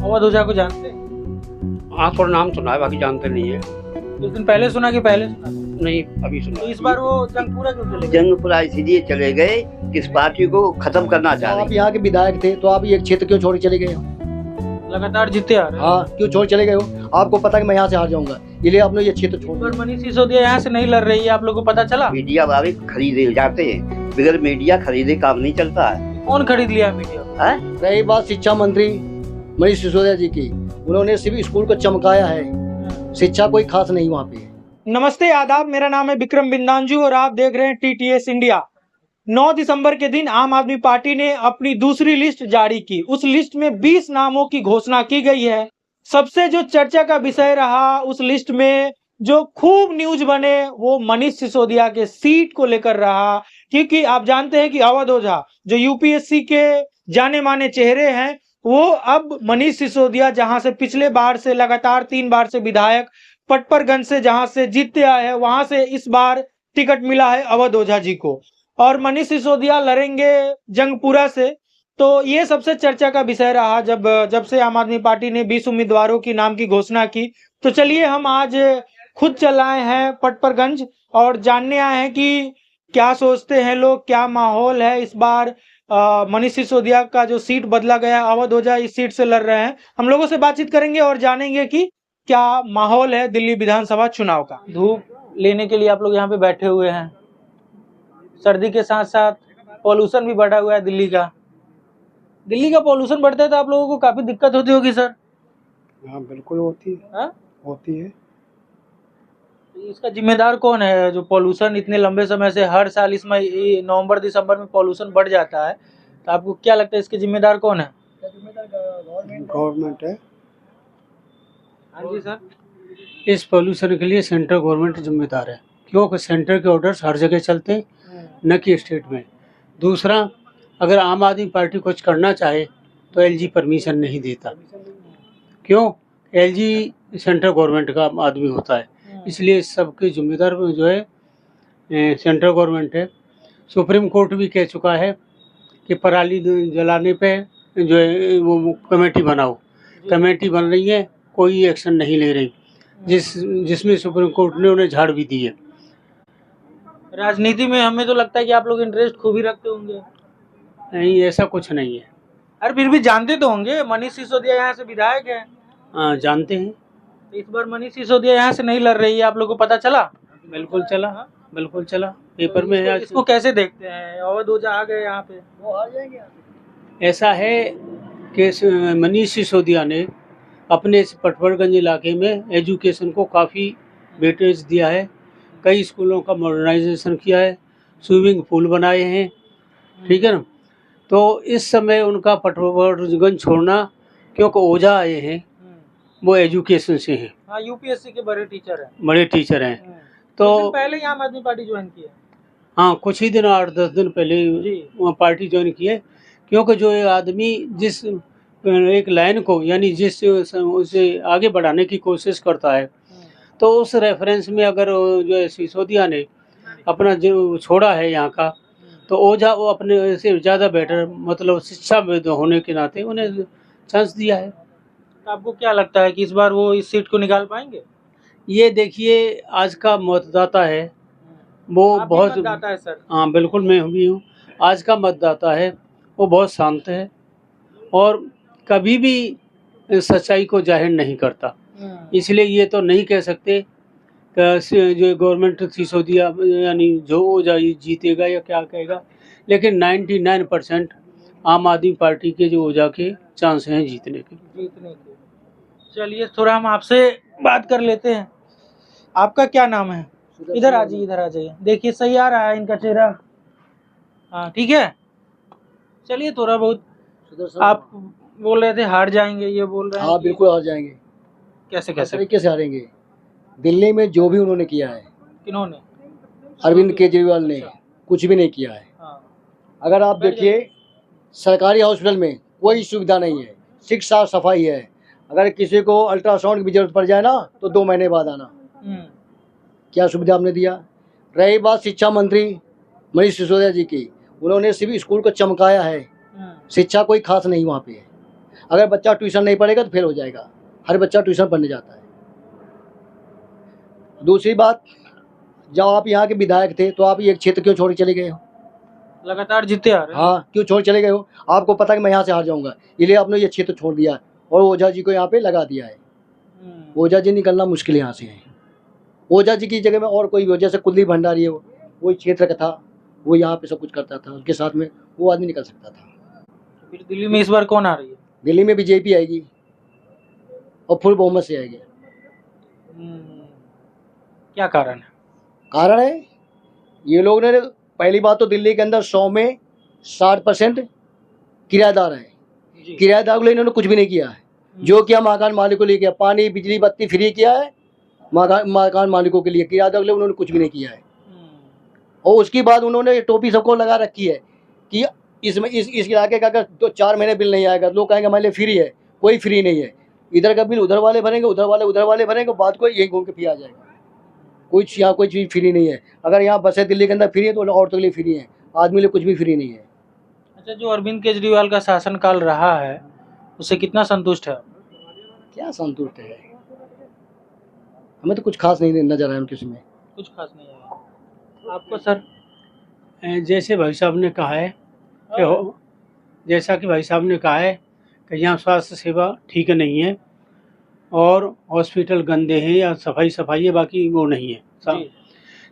अवध ओझा को जानते हैं? हाँ, थोड़ा नाम सुना है, बाकी जानते नहीं है। कुछ दिन पहले सुना कि पहले सुना? नहीं, अभी सुना। तो इस बार वो जंगपुरा क्यों चले गए? जंगपुरा इसलिए चले गए कि इस पार्टी को खत्म करना चाह रहे आप यहाँ के विधायक थे तो आप ये क्षेत्र क्यों छोड़ के चले गए हो? लगातार जीते आ रहे हैं। हाँ, क्यों छोड़ चले गए हो? आपको पता कि मैं यहाँ से हार जाऊंगा, इसलिए आपने ये क्षेत्र छोड़ पर मनीष सिसोदिया यहाँ से नहीं लड़ रही है, आप लोगों को पता चला? मीडिया वाले खरीदे जाते हैं, बगैर मीडिया खरीदे काम नहीं चलता है। कौन खरीद लिया मीडिया? रही बात शिक्षा मंत्री मनीष सिसोदिया जी की, उन्होंने सिर्फ स्कूल को चमकाया है, शिक्षा कोई खास नहीं वहाँ पे। नमस्ते, आदाब, मेरा नाम है विक्रम बिंदांजू और आप देख रहे हैं TTS इंडिया। 9 दिसंबर के दिन आम आदमी पार्टी ने अपनी दूसरी लिस्ट जारी की। उस लिस्ट में 20 नामों की घोषणा की गई है। सबसे जो चर्चा का विषय रहा उस लिस्ट में, जो खूब न्यूज बने, वो मनीष सिसोदिया के सीट को लेकर रहा, क्योंकि आप जानते हैं कि अवध ओझा जो UPSC के जाने माने चेहरे हैं, वो अब मनीष सिसोदिया जहां से पिछले बार से लगातार 3 बार से विधायक पटपरगंज से जहां से जीतते आए हैं, वहां से इस बार टिकट मिला है अवध ओझा जी को और मनीष सिसोदिया लड़ेंगे जंगपुरा से। तो ये सबसे चर्चा का विषय रहा जब से आम आदमी पार्टी ने 20 उम्मीदवारों की नाम की घोषणा की। तो चलिए हम आज खुद चल आए हैं पटपरगंज और जानने आए हैं कि क्या सोचते हैं लोग, क्या माहौल है इस बार। मनीष सिसोदिया का जो सीट बदला गया, अवध ओझा इस सीट से लड़ रहे हैं। हम लोगों से बातचीत करेंगे और जानेंगे कि क्या माहौल है दिल्ली विधानसभा चुनाव का। धूप लेने के लिए आप लोग यहाँ पे बैठे हुए हैं। सर्दी के साथ साथ पॉल्यूशन भी बढ़ा हुआ है दिल्ली का। दिल्ली का पॉल्यूशन बढ़ता है तो आप लोगों को काफी दिक्कत होती होगी सर? हाँ, बिल्कुल होती है। हाँ? होती है। इसका जिम्मेदार कौन है? जो पॉल्यूशन इतने लंबे समय से हर साल इसमें नवंबर दिसंबर में पॉल्यूशन बढ़ जाता है, तो आपको क्या लगता है इसके जिम्मेदार कौन है? गवर्नमेंट है। हाँ जी सर। इस पॉल्यूशन के लिए सेंट्रल गवर्नमेंट जिम्मेदार है, क्योंकि सेंटर के ऑर्डर्स हर जगह चलते हैं, न कि स्टेट में। दूसरा, अगर आम आदमी पार्टी कुछ करना चाहे तो LG परमिशन नहीं देता। क्यों? LG सेंट्रल गवर्नमेंट का आदमी होता है, इसलिए सबके जिम्मेदार जो है सेंट्रल गवर्नमेंट है। सुप्रीम कोर्ट भी कह चुका है कि पराली जलाने पे जो है वो कमेटी बनाओ। कमेटी बन रही है, कोई एक्शन नहीं ले रही, जिसमें सुप्रीम कोर्ट ने उन्हें झाड़ भी दी है। राजनीति में हमें तो लगता है कि आप लोग इंटरेस्ट खूब ही रखते होंगे। नहीं, ऐसा कुछ नहीं है। अरे फिर भी जानते तो होंगे, मनीष सिसोदिया यहाँ से विधायक है। हाँ, जानते हैं। इस बार मनीष सिसोदिया यहाँ से नहीं लड़ रही है, आप लोगों को पता चला? बिल्कुल चला, बिल्कुल चला, पेपर में है। इसको कैसे देखते हैं? अवध ओझा आ गए यहाँ पे, वो आ जाएंगे। ऐसा है कि मनीष सिसोदिया ने अपने इस पटपरगंज इलाके में एजुकेशन को काफ़ी वेटेज दिया है। कई स्कूलों का मॉडर्नाइजेशन किया है, स्विमिंग पूल बनाए हैं, ठीक है ना। तो इस समय उनका पटपरगंज छोड़ना, क्योंकि ओझा आए हैं, वो एजुकेशन से हैं। हाँ, UPSC के बड़े टीचर हैं। बड़े टीचर हैं। तो पहले ही आम आदमी पार्टी ज्वाइन की है। हाँ, कुछ ही दिन, 8-10 दिन पहले वहाँ पार्टी ज्वाइन की है। क्योंकि जो आदमी जिस एक लाइन को, यानी जिस उसे आगे बढ़ाने की कोशिश करता है, तो उस रेफरेंस में अगर जो है सिसोदिया ने अपना जो छोड़ा है यहाँ का, तो ओझा वो अपने से ज़्यादा बेटर, मतलब शिक्षा में होने के नाते उन्हें चांस दिया है। तो आपको क्या लगता है कि इस बार वो इस सीट को निकाल पाएंगे? ये देखिए, आज का मतदाता है वो बहुत मतदाता है सर। हाँ, बिल्कुल, मैं भी हूँ। आज का मतदाता है वो बहुत शांत है और कभी भी सच्चाई को जाहिर नहीं करता। इसलिए ये तो नहीं कह सकते कि जो गवर्नमेंट सिसोदिया यानी जो ओझा जीतेगा या क्या कहेगा, लेकिन 99% आम आदमी पार्टी के जो ओझा के चांस हैं जीतने के। चलिए थोड़ा हम आपसे बात कर लेते हैं। आपका क्या नाम है? इधर आ जाइए, इधर आ जाइए। देखिए सही आ रहा है इनका चेहरा। हाँ, ठीक है। चलिए, थोड़ा बहुत आप बोल रहे थे हार जाएंगे, ये बोल रहे हैं। हाँ, बिल्कुल हार जाएंगे। कैसे तरीके से हारेंगे? दिल्ली में जो भी उन्होंने किया है, किन्होंने? अरविंद केजरीवाल ने कुछ भी नहीं किया है। अगर आप देखिए, सरकारी हॉस्पिटल में कोई सुविधा नहीं है, शिक्षा सफाई है। अगर किसी को अल्ट्रासाउंड की जरूरत पड़ जाए ना, तो 2 महीने बाद आना। क्या सुविधा आपने दिया? रही बात शिक्षा मंत्री मनीष सिसोदिया जी की, उन्होंने सिर्फ स्कूल को चमकाया है, शिक्षा कोई खास नहीं वहाँ पे है। अगर बच्चा ट्यूशन नहीं पढ़ेगा तो फेल हो जाएगा। हर बच्चा ट्यूशन पढ़ने जाता है। दूसरी बात, जब आप यहाँ के विधायक थे तो आप ये क्षेत्र क्यों छोड़ के चले गए हो? लगातार जीते आ रहे हैं। हाँ, क्यों छोड़ चले गए हो? आपको पता है कि मैं यहाँ से हार जाऊंगा, इसलिए आपने ये क्षेत्र छोड़ दिया और ओझा जी को यहाँ पे लगा दिया है। ओझा जी निकलना मुश्किल यहाँ से है। ओझा जी की जगह में और कोई भी हो, जैसे कुलदीप भंडारी है, वो क्षेत्र का था, वो यहाँ पे सब कुछ करता था, उसके साथ में वो आदमी निकल सकता था। फिर दिल्ली में इस बार कौन आ रही है? दिल्ली में बीजेपी आएगी और फुल बहुमत से आएगी। क्या कारण है? कारण है, ये लोग ने, पहली बात तो दिल्ली के अंदर 100 में 60% किराएदार है। किराएदार को लिए इन्होंने कुछ भी नहीं किया है। जो किया मकान मालिकों के लिए किया, पानी बिजली बत्ती फ्री किया है मकान मालिकों के लिए, किराएदार के लिए उन्होंने कुछ भी नहीं किया है। और उसके बाद उन्होंने टोपी सबको लगा रखी है कि इसमें इस इलाके का अगर 4 महीने बिल नहीं आएगा, लोग कहेंगे हमारे लिए फ्री है। कोई फ्री नहीं है। इधर का बिल उधर वाले भरेंगे, उधर वाले भरेंगे, बाद को यही घूम के फिर आ जाएगा। यहाँ कोई चीज़ फ्री नहीं है। अगर यहाँ बसें दिल्ली के अंदर फ्री है तो औरतों के लिए फ्री है, आदमी के लिए कुछ भी फ्री नहीं है। अच्छा, जो अरविंद केजरीवाल का शासनकाल रहा है उससे कितना संतुष्ट है? क्या संतुष्ट है? हमें तो कुछ खास नहीं नजर आया किसी में। कुछ खास नहीं है आपको सर? जैसे भाई साहब ने कहा है कि जैसा कि भाई साहब ने कहा है कि यहाँ स्वास्थ्य सेवा ठीक नहीं है और हॉस्पिटल गंदे हैं या सफाई है, बाकी वो नहीं है।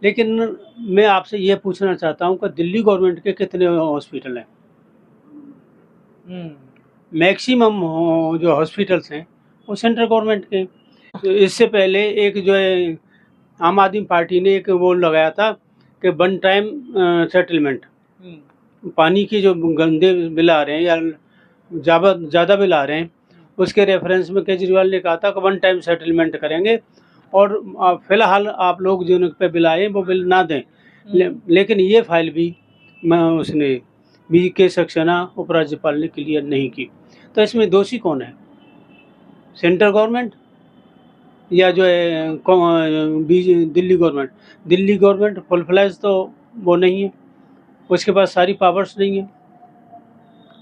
लेकिन मैं आपसे ये पूछना चाहता हूँ कि दिल्ली गवर्नमेंट के कितने हॉस्पिटल हैं? मैक्सिमम जो हॉस्पिटल्स हैं वो सेंट्रल गवर्नमेंट के। तो इससे पहले एक जो है आम आदमी पार्टी ने एक वो लगाया था कि 1 टाइम सेटलमेंट, पानी की जो गंदे बिल आ रहे हैं या ज़्यादा बिल आ रहे हैं, उसके रेफरेंस में केजरीवाल ने कहा था कि 1 टाइम सेटलमेंट करेंगे और फिलहाल आप लोग जिन पे बिल आए वो बिल ना दें। लेकिन ये फाइल भी उसने BK सक्सेना उपराज्यपाल ने क्लियर नहीं की। तो इसमें दोषी कौन है? सेंट्रल गवर्नमेंट या जो है Delhi government? Delhi government full flash तो वो नहीं है, उसके पास सारी पावर्स नहीं है।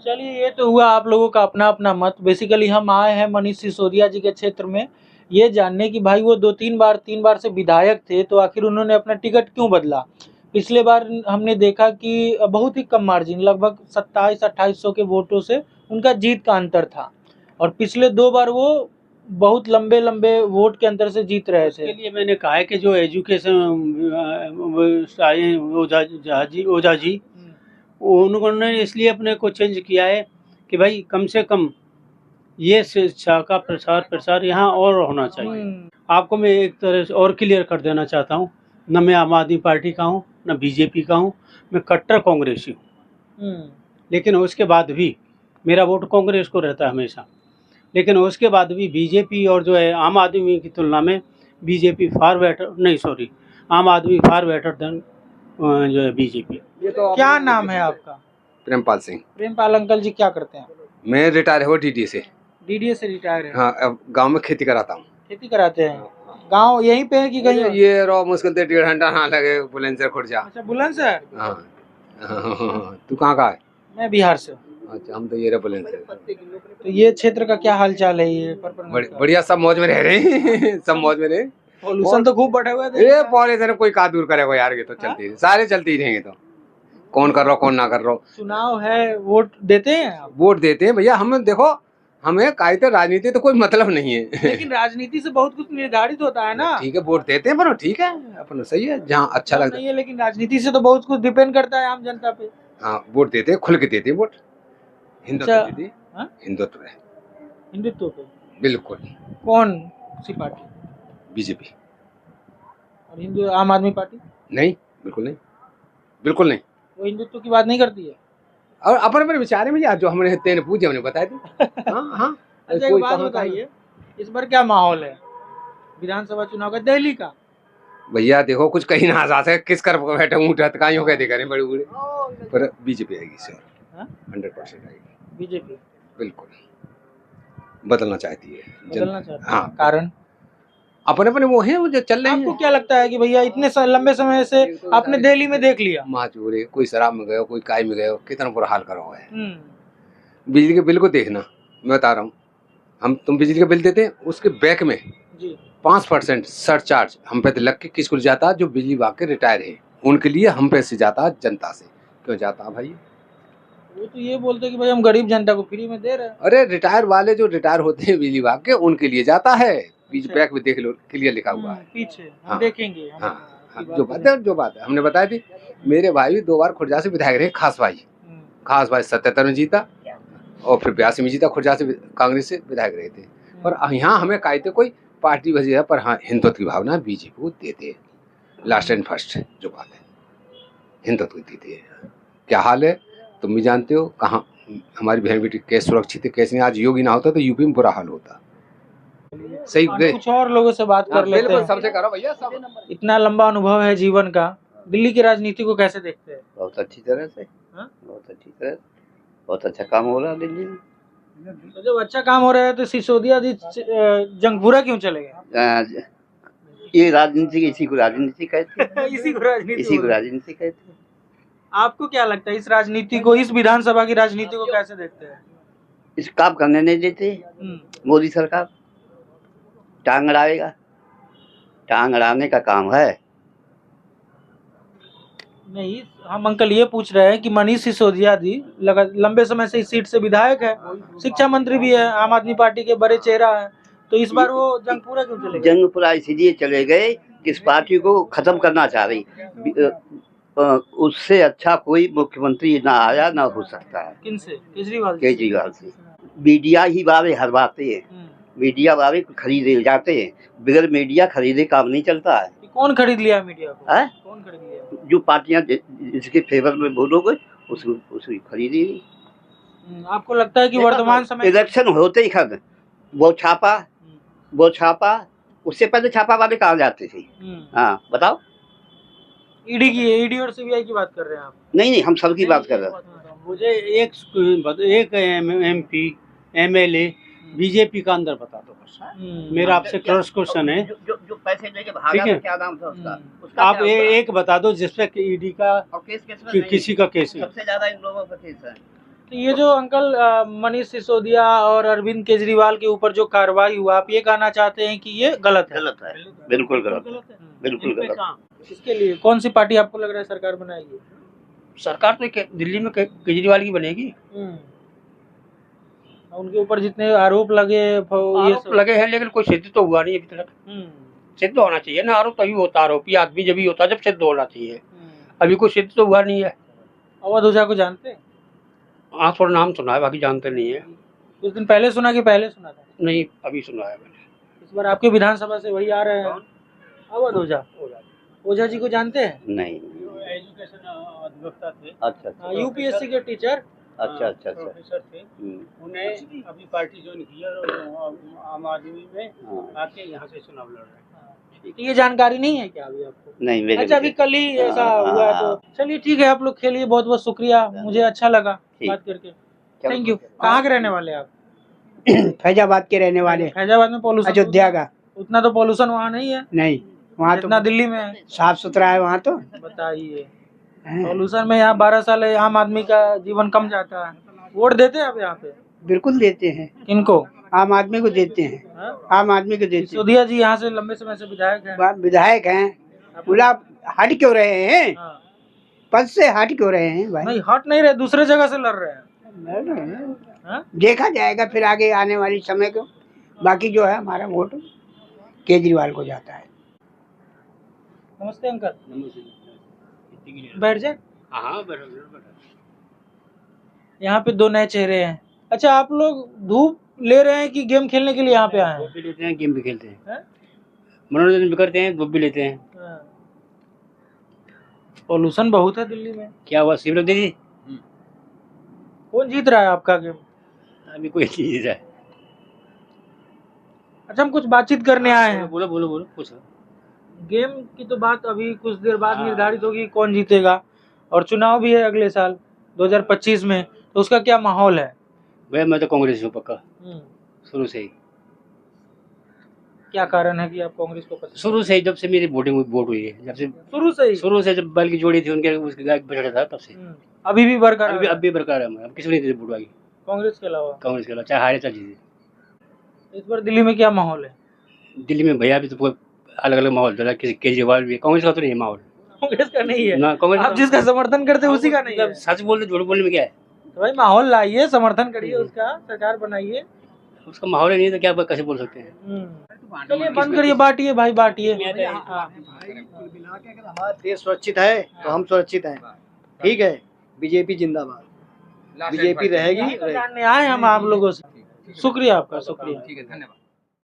चलिए, ये तो हुआ आप लोगों का अपना अपना मत। बेसिकली हम आए हैं मनीष सिसोदिया जी के क्षेत्र में ये जानने की भाई वो 3 बार से विधायक थे, तो आखिर उन्होंने अपना टिकट क्यों बदला? पिछले बार हमने देखा कि बहुत ही कम मार्जिन, लगभग 2700-2800 के वोटों से उनका जीत का अंतर था, और पिछले 2 बार वो बहुत लंबे वोट के अंतर से जीत रहे थे। इसके लिए मैंने कहा है कि जो एजुकेशन ओझा जी उन्होंने इसलिए अपने को चेंज किया है कि भाई कम से कम ये शिक्षा का प्रसार यहाँ और होना चाहिए। आपको मैं एक तरह से और क्लियर कर देना चाहता हूँ, न मैं आम आदमी पार्टी का हूँ न बीजेपी का हूँ, मैं कट्टर कांग्रेसी हूँ। लेकिन उसके बाद भी मेरा वोट कांग्रेस को रहता है हमेशा, लेकिन उसके बाद भी बीजेपी और जो है आम आदमी की तुलना में बीजेपी आम आदमी फार बेटर देन जो है बीजेपी। क्या नाम है आपका? प्रेमपाल सिंह। प्रेमपाल अंकल जी क्या करते हैं? मैं रिटायर हुआ DDA से। DDA से रिटायर है? हाँ, अब गांव में खेती कराता हूँ। खेती कराते हैं? गांव यहीं पे है कि कहीं? ये रो मुश्किल से 1.5 घंटा हाँ लगे बुलंदशहर खुर्जा। अच्छा, बुलंदशहर। हाँ। तू कहाँ का है? मैं बिहार से। अच्छा, हम तो ये रहे बुलंदशहर। तो ये क्षेत्र का क्या हाल चाल है? ये बढ़िया, सब मौज में रह रहे हैं। सब मौज में रहे। पॉल्यूशन तो खूब बढ़े हुए थे। ये पॉल्यूशन कोई का दूर करेगा यार, ये तो चलती है, सारे चलती ही रहेंगे। तो कौन कर रहा कौन ना कर रहा। चुनाव है, वोट देते हैं आप? वोट देते हैं भैया। हम देखो, हमें कायदे राजनीति तो कोई मतलब नहीं है। लेकिन राजनीति से बहुत कुछ निर्धारित होता है ना। ठीक है, वोट देते हैं, पर ठीक है अपना सही है, जहाँ अच्छा लगता है। लेकिन राजनीति से तो बहुत कुछ डिपेंड करता है आम जनता पे। हाँ, वोट देते हैं, खुल के देते हैं वोट। हिंदुत्व देते हैं, हिंदुत्व है, हिंदुत्व पे बिल्कुल। कौन सी पार्टी? बीजेपी। और हिंदू आम आदमी पार्टी? नहीं, बिल्कुल नहीं, बिल्कुल नहीं। वो हिंदुत्व की बात नहीं करती है। और अपने विचारे में यार, जो हमने तेने पूछे हमने बताया थे। हाँ। अच्छा, एक बात बताइए, इस बार क्या माहौल है विधानसभा चुनाव का दिल्ली का? भैया देखो, कुछ कहीं ना जा सके, किस कर बैठे ऊँट हथकाइयों कहते करें बड़े बूढ़े, पर बीजेपी आएगी सर, 100% आएगी बीजेपी। बिल्कुल बदलना चाहती है, बदलना चाहती है। हाँ, कारण अपने वो हैं वो जो चल रहे हैं। आपको क्या लगता है कि भैया इतने लंबे समय से आपने दिल्ली में देख लिया, माचूरे, कोई शराब में गए, कोई काय में गए, कितना बुरा हाल करा हुआ है। बिजली के बिल को देखना, मैं बता रहा हूँ, तुम बिजली का बिल देते हैं, उसके बैक में जी 5% सरचार्ज हम पे लग के किसको जाता है? जो बिजली विभाग के रिटायर है उनके लिए हम पे से जाता है, जनता से क्यों जाता है भाई? वो तो ये बोलते हैं कि भाई हम गरीब जनता को फ्री में दे रहे हैं। अरे रिटायर वाले जो रिटायर होते हैं बिजली विभाग के उनके लिए जाता है। बीच अच्छा। बैक में देख लो, क्लियर लिखा हुआ है। पीछे हम हाँ। देखेंगे हम हाँ, आपकी जो बात है हमने बताई थी। मेरे भाई 2 बार खुर्जा से विधायक रहे, खास भाई 77 में जीता और फिर 82 में जीता, खुर्जा से कांग्रेस से विधायक रहे थे। पर यहाँ हमें कायते कोई पार्टी वजह है, पर हाँ हिंदुत्व की भावना बीजेपी को देते हैं, लास्ट एंड फर्स्ट जो बात है, हिंदुत्व को देते हैं। क्या हाल है तुम भी जानते हो, कहाँ हमारी बहन बेटी कैसे सुरक्षित है, कैसे नहीं। आज योगी ना होता तो यूपी में बुरा हाल होता। सही कुछ और लोगों से बात कर लेते हैं। सबसे करो भैया सब। इतना लंबा अनुभव है जीवन का, दिल्ली की राजनीति को कैसे देखते हैं? बहुत अच्छी तरह से, हाँ? बहुत अच्छी तरह, बहुत अच्छा काम हो रहा है दिल्ली में। तो जब अच्छा काम हो रहा है तो सिसोदिया जी जंगपुरा क्यों चले गए? ये राजनीति, इसी को राजनीति कहते हैं। इसी को राजनीति इसी को बोलते हैं। राजनीति कहते हैं। आपको क्या लगता है इस राजनीति को, इस विधानसभा की राजनीति को कैसे देखते हैं? इस काम करने नहीं देते मोदी सरकार। टांग अड़ाएगा, टांग अड़ाने का काम है। नहीं, हम अंकल ये पूछ रहे हैं कि मनीष सिसोदिया जी लंबे समय से इस सीट से विधायक है, शिक्षा मंत्री भी है, आम आदमी पार्टी के बड़े चेहरा है, तो इस बार वो जंगपुरा क्यों चले गए? जंगपुरा इसलिए चले गए कि इस पार्टी को खत्म करना चाह रही। उससे अच्छा कोई मुख्यमंत्री ना आया ना हो सकता है। किनसे? केजरीवाल जी? केजरीवाल से। मीडिया ही बारे हरवाते हैं, मीडिया वाले खरीदे जाते हैं, बगैर मीडिया खरीदे काम नहीं चलता है। कौन खरीद लिया मीडिया को? है? कौन खरीद लिया? जो पार्टियां जिसके फेवर में बोलोगे उसको खरीदी। आपको लगता है कि वर्तमान समय इलेक्शन होते ही खत्म वो छापा, उससे पहले छापा वाले कहाँ जाते थे? हाँ बताओ। ईडी और सीबीआई की बात कर रहे हैं आप? नहीं, हम सबकी बात कर रहे हैं। मुझे एक MP MLA बीजेपी का अंदर बता दो बस। मेरा आपसे क्रॉस क्वेश्चन है। जो पैसे लेके ठीक भागा है। था, क्या नाम था उसका? आप एक बता दो जिसपे ईडी का और केस किसी का केस है। सबसे ज्यादा इन लोगों का केस है। तो ये जो अंकल मनीष सिसोदिया और अरविंद केजरीवाल के ऊपर जो कार्रवाई हुआ, आप ये कहना चाहते हैं कि ये गलत है? गलत है, बिल्कुल गलत है, बिल्कुल गलत। इसके लिए कौन सी पार्टी आपको लग रहा है सरकार बनाएगी? सरकार तो दिल्ली में केजरीवाल की बनेगी। उनके ऊपर जितने आरोप लगे लगे हैं, लेकिन कोई सिद्ध तो हुआ नहीं अभी तक। सिद्ध होना चाहिए ना, आरोप तभी होता, आरोपी आदमी जब ही होता जब सिद्ध होना चाहिए। अभी कोई सिद्ध तो हुआ नहीं है। अवध ओझा को जानते हैं? हाँ, थोड़ा नाम सुना है, बाकी जानते नहीं है। कुछ दिन पहले सुना कि पहले सुना था? नहीं, अभी सुना है मैंने। इस बार आपके विधानसभा से वही आ रहे हैं, अवध ओझा। ओझा जी को जानते हैं? नहीं। एजुकेशन अधिवक्ता थे। अच्छा। यूपीएससी के टीचर। अच्छा। प्रोफेसर थे। उन्हें अभी पार्टी ज्वाइन किया और आम आदमी में आके यहाँ से चुनाव लड़ रहे हैं। ये जानकारी नहीं है क्या अभी आपको? नहीं, मेरे अच्छा, अभी कल ही ऐसा हुआ है, तो चलिए ठीक है, आप लोग खेलिए। बहुत बहुत शुक्रिया, मुझे अच्छा लगा बात करके। Thank you. कहाँ के रहने वाले आप? फैजाबाद के रहने वाले। फैजाबाद में पॉल्यूशन? अयोध्या का। उतना तो पॉल्यूशन वहाँ नहीं है? नहीं, वहाँ तो जितना दिल्ली में है। साफ सुथरा है वहाँ तो। बताइए, पॉल्यूशन में यहाँ 12 साल आम आदमी का जीवन कम जाता है। वोट देते हैं आप यहाँ पे? बिल्कुल देते हैं। किनको? आम आदमी को देते हैं। आम आदमी को देते हैं। सिसोदिया जी यहाँ से लंबे समय से विधायक हैं। विधायक हैं, बोला हट क्यों रहे हैं? पद से हट क्यों रहे हैं भाई? नहीं, हट नहीं रहे, दूसरे जगह से लड़ रहे हैं। देखा जाएगा फिर आगे आने वाली समय को। बाकी जो है हमारा वोट केजरीवाल को जाता है। नमस्ते अंकल। बैठ जाए। हाँ, यहाँ पे 2 नए चेहरे हैं। अच्छा, आप लोग धूप ले रहे हैं कि गेम खेलने के लिए यहाँ पे आए हैं? भी लेते हैं, गेम भी खेलते हैं, मनोरंजन भी करते हैं, धूप भी लेते हैं। पॉल्यूशन बहुत है दिल्ली में। क्या हुआ शिवराज दीदी? कौन जीत रहा है आपका गेम? अभी कोई चीज है। अच्छा, हम कुछ बातचीत करने आए हैं। बोलो कुछ। गेम की तो बात अभी कुछ देर बाद निर्धारित होगी कौन जीतेगा, और चुनाव भी है अगले साल 2025 में, तो उसका क्या माहौल है? भैया मैं तो कांग्रेस हूँ पक्का, शुरू से ही। क्या कारण है कि आप कांग्रेस को पसंद? शुरू से ही, जब से मेरी वोट हुई है, जब से शुरू से जब बैल की जोड़ी थी उनके, उसके गाय बछड़ा था तब से। अभी भी बरकरार? अभी बरकरार है। हम किसी ने वोट आई। कांग्रेस के अलावा? कांग्रेस के अलावा, चाहे हारे चाहे जीते। इस बार दिल्ली में क्या माहौल है? दिल्ली में भैया भी तो अलग अलग माहौल चल रहा है, केजरीवाल भी, कांग्रेस का तो नहीं है माहौल कांग्रेस का नहीं है ना। कांग्रेस आप जिसका समर्थन करते हैं उसी का नहीं है। सच बोल रहे झूठ बोलने में क्या है? तो भाई माहौल लाइए, समर्थन करिए उसका, सरकार बनाइए। उसका माहौल ही नहीं है तो क्या कैसे बोल सकते हैं? चलिए बंद करिए, बांटिए भाई, बांटिए। हमारा देश सुरक्षित है तो हम सुरक्षित हैं, ठीक है। बीजेपी जिंदाबाद, बीजेपी रहेगी। जानने आए हम आप लोगों से। शुक्रिया आपका, शुक्रिया। ठीक है, धन्यवाद।